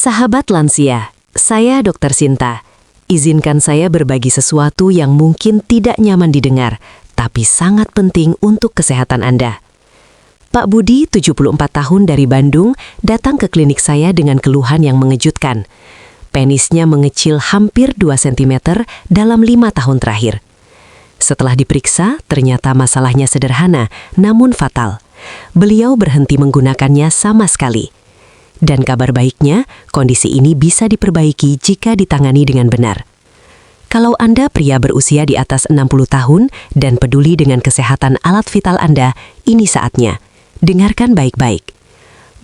Sahabat lansia, saya Dr. Sinta. Izinkan saya berbagi sesuatu yang mungkin tidak nyaman didengar, tapi sangat penting untuk kesehatan Anda. Pak Budi, 74 tahun dari Bandung, datang ke klinik saya dengan keluhan yang mengejutkan. Penisnya mengecil hampir 2 cm dalam 5 tahun terakhir. Setelah diperiksa, ternyata masalahnya sederhana, namun fatal. Beliau berhenti menggunakannya sama sekali. Dan kabar baiknya, kondisi ini bisa diperbaiki jika ditangani dengan benar. Kalau Anda pria berusia di atas 60 tahun dan peduli dengan kesehatan alat vital Anda, ini saatnya. Dengarkan baik-baik.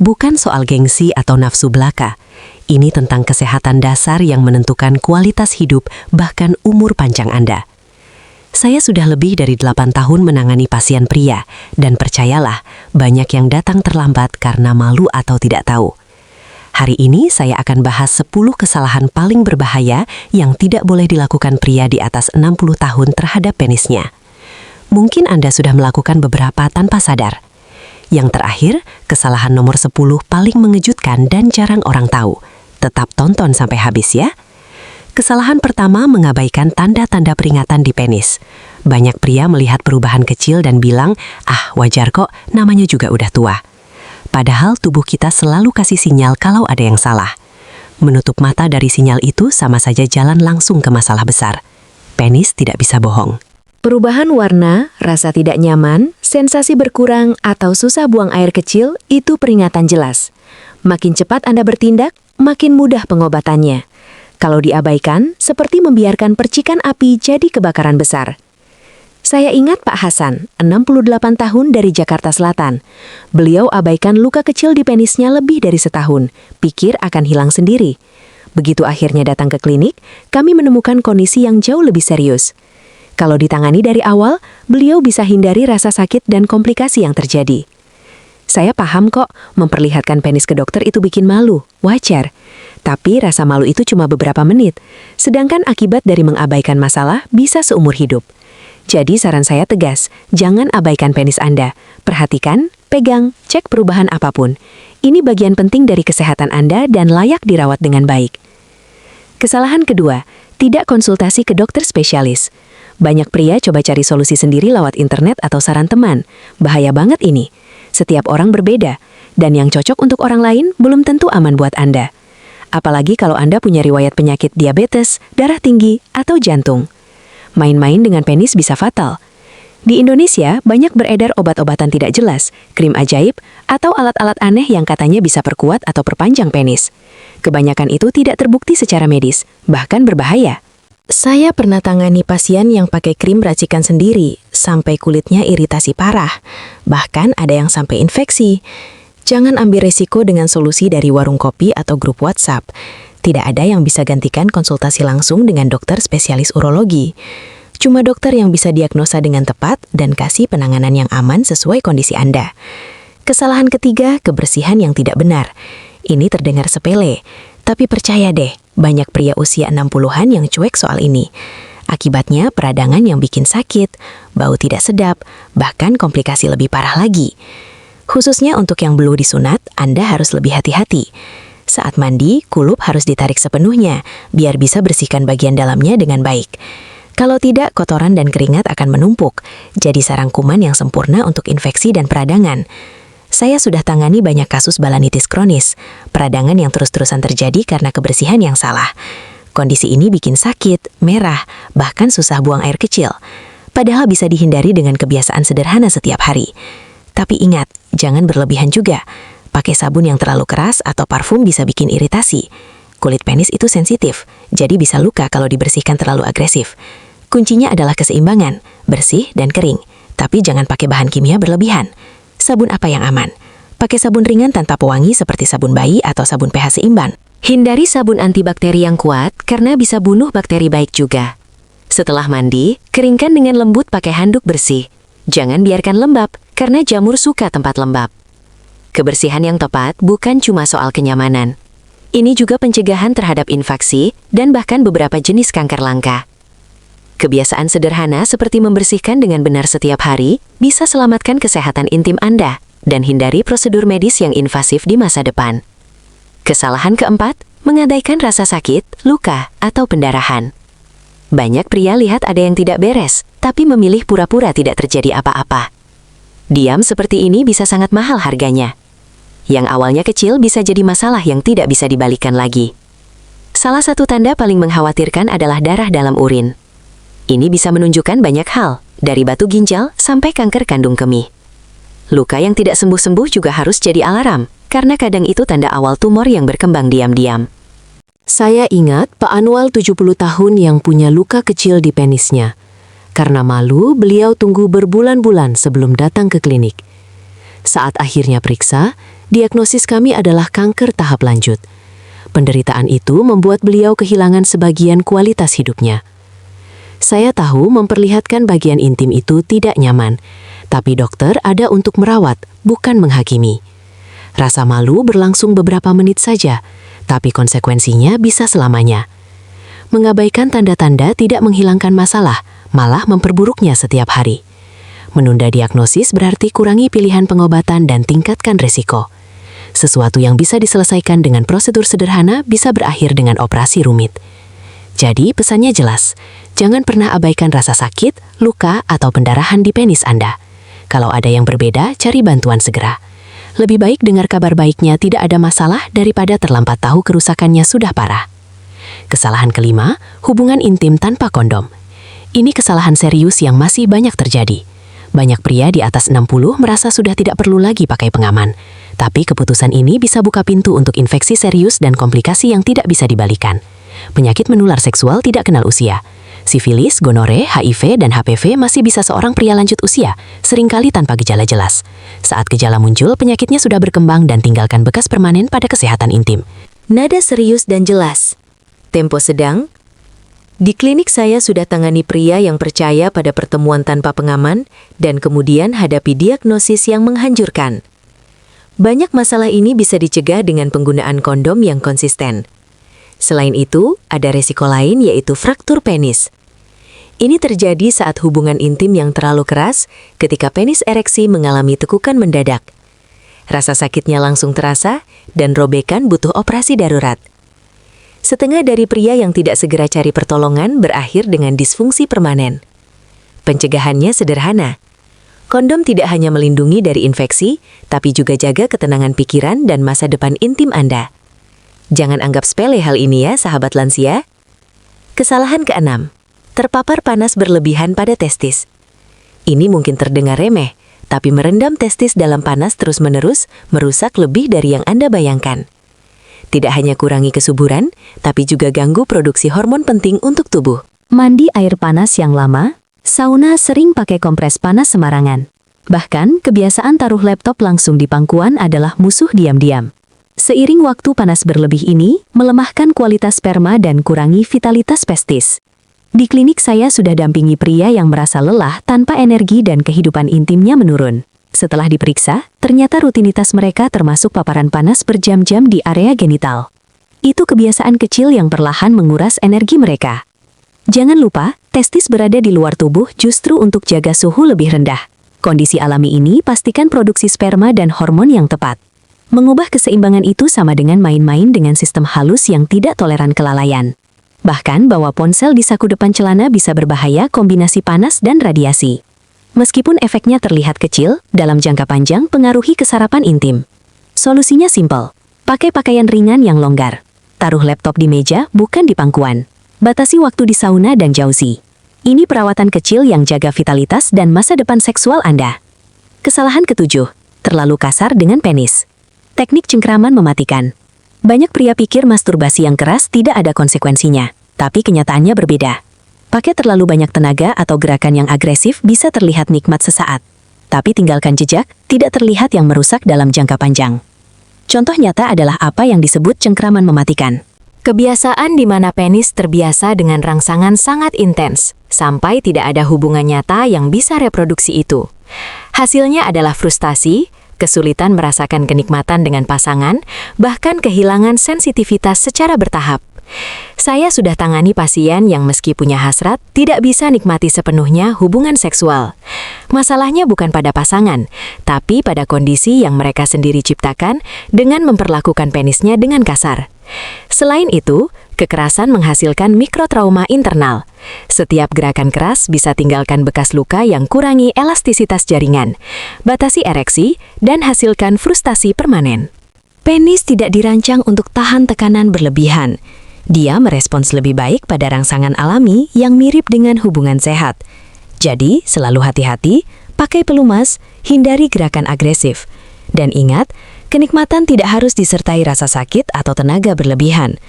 Bukan soal gengsi atau nafsu belaka. Ini tentang kesehatan dasar yang menentukan kualitas hidup bahkan umur panjang Anda. Saya sudah lebih dari 8 tahun menangani pasien pria, dan percayalah, banyak yang datang terlambat karena malu atau tidak tahu. Hari ini saya akan bahas 10 kesalahan paling berbahaya yang tidak boleh dilakukan pria di atas 60 tahun terhadap penisnya. Mungkin Anda sudah melakukan beberapa tanpa sadar. Yang terakhir, kesalahan nomor 10 paling mengejutkan dan jarang orang tahu. Tetap tonton sampai habis ya. Kesalahan pertama, mengabaikan tanda-tanda peringatan di penis. Banyak pria melihat perubahan kecil dan bilang, wajar kok, namanya juga udah tua. Padahal tubuh kita selalu kasih sinyal kalau ada yang salah. Menutup mata dari sinyal itu sama saja jalan langsung ke masalah besar. Penis tidak bisa bohong. Perubahan warna, rasa tidak nyaman, sensasi berkurang, atau susah buang air kecil, itu peringatan jelas. Makin cepat Anda bertindak, makin mudah pengobatannya. Kalau diabaikan, seperti membiarkan percikan api jadi kebakaran besar. Saya ingat Pak Hasan, 68 tahun dari Jakarta Selatan. Beliau abaikan luka kecil di penisnya lebih dari setahun, pikir akan hilang sendiri. Begitu akhirnya datang ke klinik, kami menemukan kondisi yang jauh lebih serius. Kalau ditangani dari awal, beliau bisa hindari rasa sakit dan komplikasi yang terjadi. Saya paham kok, memperlihatkan penis ke dokter itu bikin malu, wajar. Tapi rasa malu itu cuma beberapa menit, sedangkan akibat dari mengabaikan masalah bisa seumur hidup. Jadi saran saya tegas, jangan abaikan penis Anda. Perhatikan, pegang, cek perubahan apapun. Ini bagian penting dari kesehatan Anda dan layak dirawat dengan baik. Kesalahan kedua, tidak konsultasi ke dokter spesialis. Banyak pria coba cari solusi sendiri lewat internet atau saran teman. Bahaya banget ini. Setiap orang berbeda, dan yang cocok untuk orang lain belum tentu aman buat Anda. Apalagi kalau Anda punya riwayat penyakit diabetes, darah tinggi, atau jantung. Main-main dengan penis bisa fatal. Di Indonesia, banyak beredar obat-obatan tidak jelas, krim ajaib, atau alat-alat aneh yang katanya bisa perkuat atau perpanjang penis. Kebanyakan itu tidak terbukti secara medis, bahkan berbahaya. Saya pernah tangani pasien yang pakai krim racikan sendiri, sampai kulitnya iritasi parah. Bahkan ada yang sampai infeksi. Jangan ambil resiko dengan solusi dari warung kopi atau grup WhatsApp. Tidak ada yang bisa gantikan konsultasi langsung dengan dokter spesialis urologi. Cuma dokter yang bisa diagnosa dengan tepat dan kasih penanganan yang aman sesuai kondisi Anda. Kesalahan ketiga, kebersihan yang tidak benar. Ini terdengar sepele, tapi percaya deh, banyak pria usia 60-an yang cuek soal ini. Akibatnya peradangan yang bikin sakit, bau tidak sedap, bahkan komplikasi lebih parah lagi. Khususnya untuk yang belum disunat, Anda harus lebih hati-hati. Saat mandi, kulup harus ditarik sepenuhnya, biar bisa bersihkan bagian dalamnya dengan baik. Kalau tidak, kotoran dan keringat akan menumpuk, jadi sarang kuman yang sempurna untuk infeksi dan peradangan. Saya sudah tangani banyak kasus balanitis kronis, peradangan yang terus-terusan terjadi karena kebersihan yang salah. Kondisi ini bikin sakit, merah, bahkan susah buang air kecil. Padahal bisa dihindari dengan kebiasaan sederhana setiap hari. Tapi ingat, jangan berlebihan juga. Pakai sabun yang terlalu keras atau parfum bisa bikin iritasi. Kulit penis itu sensitif, jadi bisa luka kalau dibersihkan terlalu agresif. Kuncinya adalah keseimbangan, bersih dan kering. Tapi jangan pakai bahan kimia berlebihan. Sabun apa yang aman? Pakai sabun ringan tanpa pewangi seperti sabun bayi atau sabun pH seimbang. Hindari sabun antibakteri yang kuat karena bisa bunuh bakteri baik juga. Setelah mandi, keringkan dengan lembut pakai handuk bersih. Jangan biarkan lembab, karena jamur suka tempat lembab. Kebersihan yang tepat bukan cuma soal kenyamanan. Ini juga pencegahan terhadap infeksi dan bahkan beberapa jenis kanker langka. Kebiasaan sederhana seperti membersihkan dengan benar setiap hari bisa selamatkan kesehatan intim Anda dan hindari prosedur medis yang invasif di masa depan. Kesalahan keempat, mengabaikan rasa sakit, luka, atau pendarahan. Banyak pria lihat ada yang tidak beres, tapi memilih pura-pura tidak terjadi apa-apa. Diam seperti ini bisa sangat mahal harganya. Yang awalnya kecil bisa jadi masalah yang tidak bisa dibalikan lagi. Salah satu tanda paling mengkhawatirkan adalah darah dalam urin. Ini bisa menunjukkan banyak hal, dari batu ginjal sampai kanker kandung kemih. Luka yang tidak sembuh-sembuh juga harus jadi alarm, karena kadang itu tanda awal tumor yang berkembang diam-diam. Saya ingat Pak Anwal 70 tahun yang punya luka kecil di penisnya. Karena malu, beliau tunggu berbulan-bulan sebelum datang ke klinik. Saat akhirnya periksa, diagnosis kami adalah kanker tahap lanjut. Penderitaan itu membuat beliau kehilangan sebagian kualitas hidupnya. Saya tahu memperlihatkan bagian intim itu tidak nyaman, tapi dokter ada untuk merawat, bukan menghakimi. Rasa malu berlangsung beberapa menit saja, tapi konsekuensinya bisa selamanya. Mengabaikan tanda-tanda tidak menghilangkan masalah, malah memperburuknya setiap hari. Menunda diagnosis berarti kurangi pilihan pengobatan dan tingkatkan resiko. Sesuatu yang bisa diselesaikan dengan prosedur sederhana bisa berakhir dengan operasi rumit. Jadi pesannya jelas, jangan pernah abaikan rasa sakit, luka, atau pendarahan di penis Anda. Kalau ada yang berbeda, cari bantuan segera. Lebih baik dengar kabar baiknya tidak ada masalah daripada terlambat tahu kerusakannya sudah parah. Kesalahan kelima, hubungan intim tanpa kondom. Ini kesalahan serius yang masih banyak terjadi. Banyak pria di atas 60 merasa sudah tidak perlu lagi pakai pengaman. Tapi keputusan ini bisa buka pintu untuk infeksi serius dan komplikasi yang tidak bisa dibalikan. Penyakit menular seksual tidak kenal usia. Sifilis, gonore, HIV, dan HPV masih bisa seorang pria lanjut usia, seringkali tanpa gejala jelas. Saat gejala muncul, penyakitnya sudah berkembang dan tinggalkan bekas permanen pada kesehatan intim. Nada serius dan jelas. Tempo sedang. Di klinik saya sudah tangani pria yang percaya pada pertemuan tanpa pengaman dan kemudian hadapi diagnosis yang menghancurkan. Banyak masalah ini bisa dicegah dengan penggunaan kondom yang konsisten. Selain itu, ada resiko lain yaitu fraktur penis. Ini terjadi saat hubungan intim yang terlalu keras ketika penis ereksi mengalami tekukan mendadak. Rasa sakitnya langsung terasa dan robekan butuh operasi darurat. Setengah dari pria yang tidak segera cari pertolongan berakhir dengan disfungsi permanen. Pencegahannya sederhana. Kondom tidak hanya melindungi dari infeksi, tapi juga jaga ketenangan pikiran dan masa depan intim Anda. Jangan anggap sepele hal ini ya, sahabat lansia. Kesalahan keenam, terpapar panas berlebihan pada testis. Ini mungkin terdengar remeh, tapi merendam testis dalam panas terus-menerus merusak lebih dari yang Anda bayangkan. Tidak hanya kurangi kesuburan, tapi juga ganggu produksi hormon penting untuk tubuh. Mandi air panas yang lama, sauna sering pakai kompres panas sembarangan. Bahkan, kebiasaan taruh laptop langsung di pangkuan adalah musuh diam-diam. Seiring waktu panas berlebih ini, melemahkan kualitas sperma dan kurangi vitalitas testis. Di klinik saya sudah dampingi pria yang merasa lelah tanpa energi dan kehidupan intimnya menurun. Setelah diperiksa, ternyata rutinitas mereka termasuk paparan panas berjam-jam di area genital. Itu kebiasaan kecil yang perlahan menguras energi mereka. Jangan lupa, testis berada di luar tubuh justru untuk jaga suhu lebih rendah. Kondisi alami ini pastikan produksi sperma dan hormon yang tepat. Mengubah keseimbangan itu sama dengan main-main dengan sistem halus yang tidak toleran kelalaian. Bahkan bawa ponsel di saku depan celana bisa berbahaya kombinasi panas dan radiasi. Meskipun efeknya terlihat kecil, dalam jangka panjang pengaruhi kesarapan intim. Solusinya simpel. Pakai pakaian ringan yang longgar. Taruh laptop di meja, bukan di pangkuan. Batasi waktu di sauna dan jauzi. Ini perawatan kecil yang jaga vitalitas dan masa depan seksual Anda. Kesalahan ketujuh, terlalu kasar dengan penis. Teknik cengkraman mematikan. Banyak pria pikir masturbasi yang keras tidak ada konsekuensinya, tapi kenyataannya berbeda. Pakai terlalu banyak tenaga atau gerakan yang agresif bisa terlihat nikmat sesaat. Tapi tinggalkan jejak, tidak terlihat yang merusak dalam jangka panjang. Contoh nyata adalah apa yang disebut cengkraman mematikan. Kebiasaan di mana penis terbiasa dengan rangsangan sangat intens, sampai tidak ada hubungan nyata yang bisa reproduksi itu. Hasilnya adalah frustasi, kesulitan merasakan kenikmatan dengan pasangan, bahkan kehilangan sensitivitas secara bertahap. Saya sudah tangani pasien yang meski punya hasrat, tidak bisa nikmati sepenuhnya hubungan seksual. Masalahnya bukan pada pasangan, tapi pada kondisi yang mereka sendiri ciptakan dengan memperlakukan penisnya dengan kasar. Selain itu, kekerasan menghasilkan mikrotrauma internal. Setiap gerakan keras bisa tinggalkan bekas luka yang kurangi elastisitas jaringan, batasi ereksi, dan hasilkan frustasi permanen. Penis tidak dirancang untuk tahan tekanan berlebihan. Dia merespons lebih baik pada rangsangan alami yang mirip dengan hubungan sehat. Jadi, selalu hati-hati, pakai pelumas, hindari gerakan agresif. Dan ingat, kenikmatan tidak harus disertai rasa sakit atau tenaga berlebihan.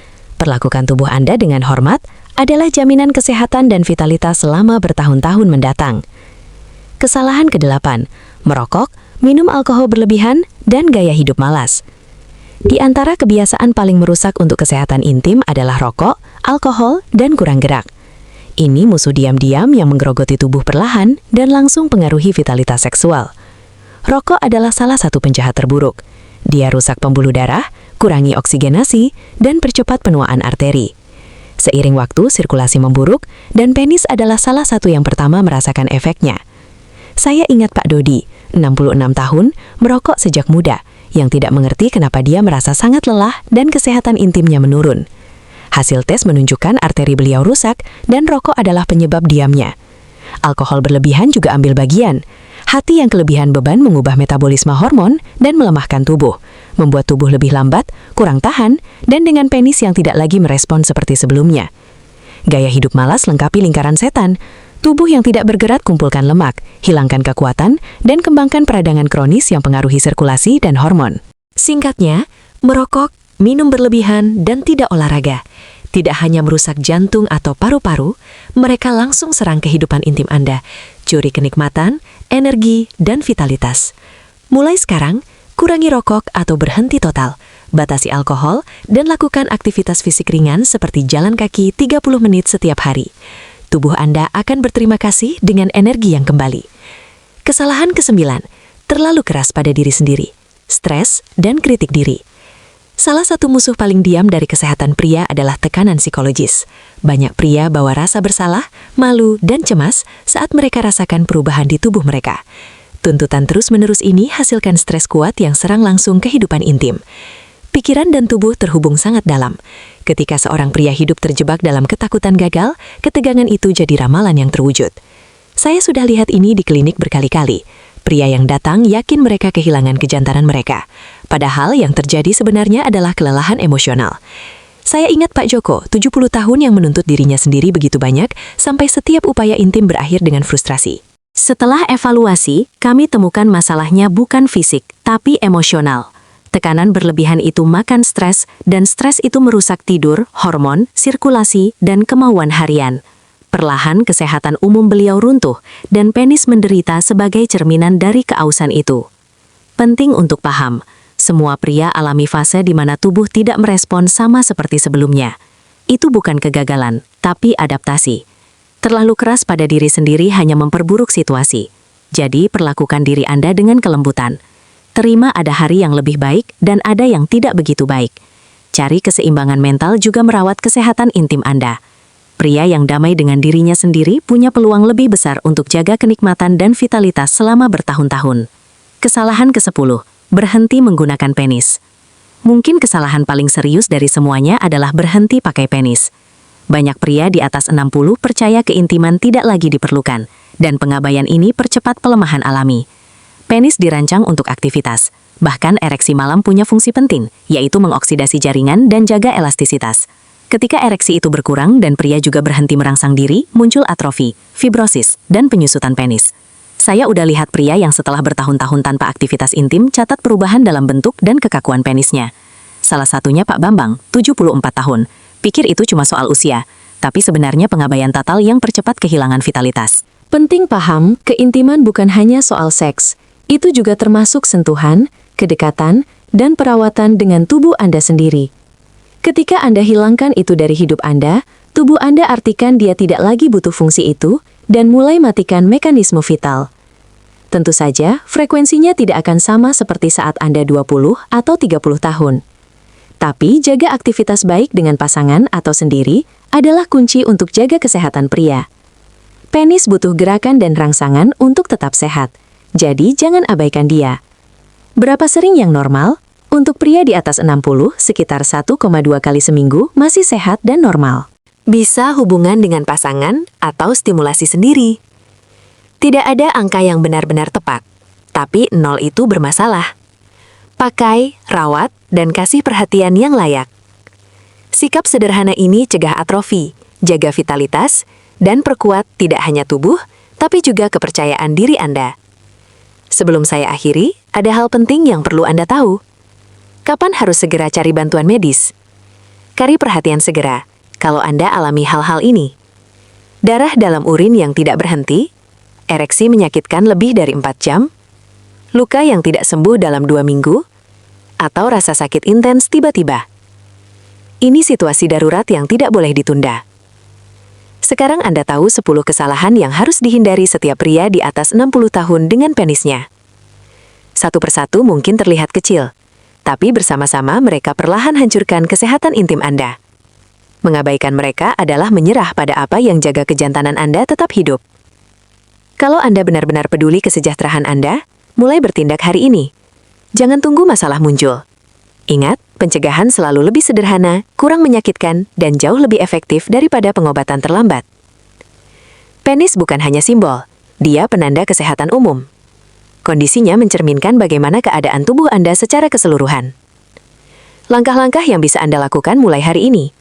Perlakukan tubuh Anda dengan hormat adalah jaminan kesehatan dan vitalitas selama bertahun-tahun mendatang. Kesalahan ke-8, merokok, minum alkohol berlebihan, dan gaya hidup malas. Di antara kebiasaan paling merusak untuk kesehatan intim adalah rokok, alkohol, dan kurang gerak. Ini musuh diam-diam yang menggerogoti tubuh perlahan dan langsung pengaruhi vitalitas seksual. Rokok adalah salah satu penjahat terburuk. Dia rusak pembuluh darah, kurangi oksigenasi, dan percepat penuaan arteri. Seiring waktu, sirkulasi memburuk, dan penis adalah salah satu yang pertama merasakan efeknya. Saya ingat Pak Dodi, 66 tahun, merokok sejak muda, yang tidak mengerti kenapa dia merasa sangat lelah dan kesehatan intimnya menurun. Hasil tes menunjukkan arteri beliau rusak dan rokok adalah penyebab diamnya. Alkohol berlebihan juga ambil bagian. Hati yang kelebihan beban mengubah metabolisme hormon dan melemahkan tubuh, membuat tubuh lebih lambat, kurang tahan, dan dengan penis yang tidak lagi merespon seperti sebelumnya. Gaya hidup malas lengkapi lingkaran setan. Tubuh yang tidak bergerak kumpulkan lemak, hilangkan kekuatan, dan kembangkan peradangan kronis yang pengaruhi sirkulasi dan hormon. Singkatnya, merokok, minum berlebihan, dan tidak olahraga tidak hanya merusak jantung atau paru-paru, mereka langsung serang kehidupan intim Anda, curi kenikmatan, energi, dan vitalitas. Mulai sekarang, kurangi rokok atau berhenti total, batasi alkohol, dan lakukan aktivitas fisik ringan seperti jalan kaki 30 menit setiap hari. Tubuh Anda akan berterima kasih dengan energi yang kembali. Kesalahan ke-9, terlalu keras pada diri sendiri, stres, dan kritik diri. Salah satu musuh paling diam dari kesehatan pria adalah tekanan psikologis. Banyak pria bawa rasa bersalah, malu, dan cemas saat mereka rasakan perubahan di tubuh mereka. Tuntutan terus-menerus ini hasilkan stres kuat yang serang langsung kehidupan intim. Pikiran dan tubuh terhubung sangat dalam. Ketika seorang pria hidup terjebak dalam ketakutan gagal, ketegangan itu jadi ramalan yang terwujud. Saya sudah lihat ini di klinik berkali-kali. Pria yang datang yakin mereka kehilangan kejantanan mereka. Padahal yang terjadi sebenarnya adalah kelelahan emosional. Saya ingat Pak Joko, 70 tahun yang menuntut dirinya sendiri begitu banyak, sampai setiap upaya intim berakhir dengan frustrasi. Setelah evaluasi, kami temukan masalahnya bukan fisik, tapi emosional. Tekanan berlebihan itu makan stres, dan stres itu merusak tidur, hormon, sirkulasi, dan kemauan harian. Perlahan kesehatan umum beliau runtuh, dan penis menderita sebagai cerminan dari keausan itu. Penting untuk paham, semua pria alami fase di mana tubuh tidak merespon sama seperti sebelumnya. Itu bukan kegagalan, tapi adaptasi. Terlalu keras pada diri sendiri hanya memperburuk situasi. Jadi, perlakukan diri Anda dengan kelembutan. Terima ada hari yang lebih baik dan ada yang tidak begitu baik. Cari keseimbangan mental juga merawat kesehatan intim Anda. Pria yang damai dengan dirinya sendiri punya peluang lebih besar untuk jaga kenikmatan dan vitalitas selama bertahun-tahun. Kesalahan ke-10, berhenti menggunakan penis. Mungkin kesalahan paling serius dari semuanya adalah berhenti pakai penis. Banyak pria di atas 60 percaya keintiman tidak lagi diperlukan, dan pengabaian ini percepat pelemahan alami. Penis dirancang untuk aktivitas. Bahkan ereksi malam punya fungsi penting, yaitu mengoksidasi jaringan dan jaga elastisitas. Ketika ereksi itu berkurang dan pria juga berhenti merangsang diri, muncul atrofi, fibrosis, dan penyusutan penis. Saya udah lihat pria yang setelah bertahun-tahun tanpa aktivitas intim catat perubahan dalam bentuk dan kekakuan penisnya. Salah satunya Pak Bambang, 74 tahun. Pikir itu cuma soal usia, tapi sebenarnya pengabaian total yang percepat kehilangan vitalitas. Penting paham, keintiman bukan hanya soal seks. Itu juga termasuk sentuhan, kedekatan, dan perawatan dengan tubuh Anda sendiri. Ketika Anda hilangkan itu dari hidup Anda, tubuh Anda artikan dia tidak lagi butuh fungsi itu, dan mulai matikan mekanisme vital. Tentu saja, frekuensinya tidak akan sama seperti saat Anda 20 atau 30 tahun. Tapi jaga aktivitas baik dengan pasangan atau sendiri adalah kunci untuk jaga kesehatan pria. Penis butuh gerakan dan rangsangan untuk tetap sehat, jadi jangan abaikan dia. Berapa sering yang normal? Untuk pria di atas 60, sekitar 1,2 kali seminggu masih sehat dan normal. Bisa hubungan dengan pasangan atau stimulasi sendiri. Tidak ada angka yang benar-benar tepat, tapi 0 itu bermasalah. Pakai, rawat, dan kasih perhatian yang layak. Sikap sederhana ini cegah atrofi, jaga vitalitas, dan perkuat tidak hanya tubuh, tapi juga kepercayaan diri Anda. Sebelum saya akhiri, ada hal penting yang perlu Anda tahu. Kapan harus segera cari bantuan medis? Cari perhatian segera kalau Anda alami hal-hal ini. Darah dalam urin yang tidak berhenti, ereksi menyakitkan lebih dari 4 jam, luka yang tidak sembuh dalam 2 minggu, atau rasa sakit intens tiba-tiba. Ini situasi darurat yang tidak boleh ditunda. Sekarang Anda tahu 10 kesalahan yang harus dihindari setiap pria di atas 60 tahun dengan penisnya. Satu persatu mungkin terlihat kecil, tapi bersama-sama mereka perlahan hancurkan kesehatan intim Anda. Mengabaikan mereka adalah menyerah pada apa yang jaga kejantanan Anda tetap hidup. Kalau Anda benar-benar peduli kesejahteraan Anda, mulai bertindak hari ini. Jangan tunggu masalah muncul. Ingat, pencegahan selalu lebih sederhana, kurang menyakitkan, dan jauh lebih efektif daripada pengobatan terlambat. Penis bukan hanya simbol, dia penanda kesehatan umum. Kondisinya mencerminkan bagaimana keadaan tubuh Anda secara keseluruhan. Langkah-langkah yang bisa Anda lakukan mulai hari ini.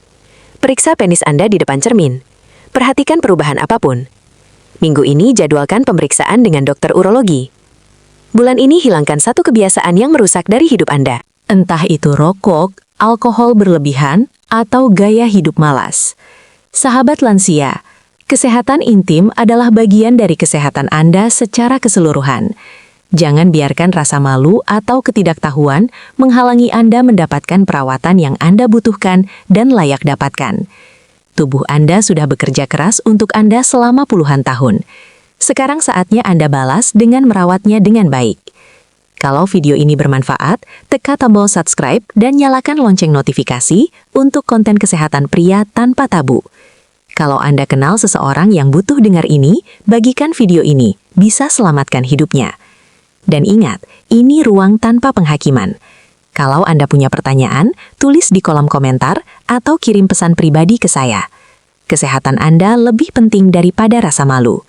Periksa penis Anda di depan cermin. Perhatikan perubahan apapun. Minggu ini jadwalkan pemeriksaan dengan dokter urologi. Bulan ini hilangkan satu kebiasaan yang merusak dari hidup Anda. Entah itu rokok, alkohol berlebihan, atau gaya hidup malas. Sahabat lansia, kesehatan intim adalah bagian dari kesehatan Anda secara keseluruhan. Jangan biarkan rasa malu atau ketidaktahuan menghalangi Anda mendapatkan perawatan yang Anda butuhkan dan layak dapatkan. Tubuh Anda sudah bekerja keras untuk Anda selama puluhan tahun. Sekarang saatnya Anda balas dengan merawatnya dengan baik. Kalau video ini bermanfaat, tekan tombol subscribe dan nyalakan lonceng notifikasi untuk konten kesehatan pria tanpa tabu. Kalau Anda kenal seseorang yang butuh dengar ini, bagikan video ini, bisa selamatkan hidupnya. Dan ingat, ini ruang tanpa penghakiman. Kalau Anda punya pertanyaan, tulis di kolom komentar atau kirim pesan pribadi ke saya. Kesehatan Anda lebih penting daripada rasa malu.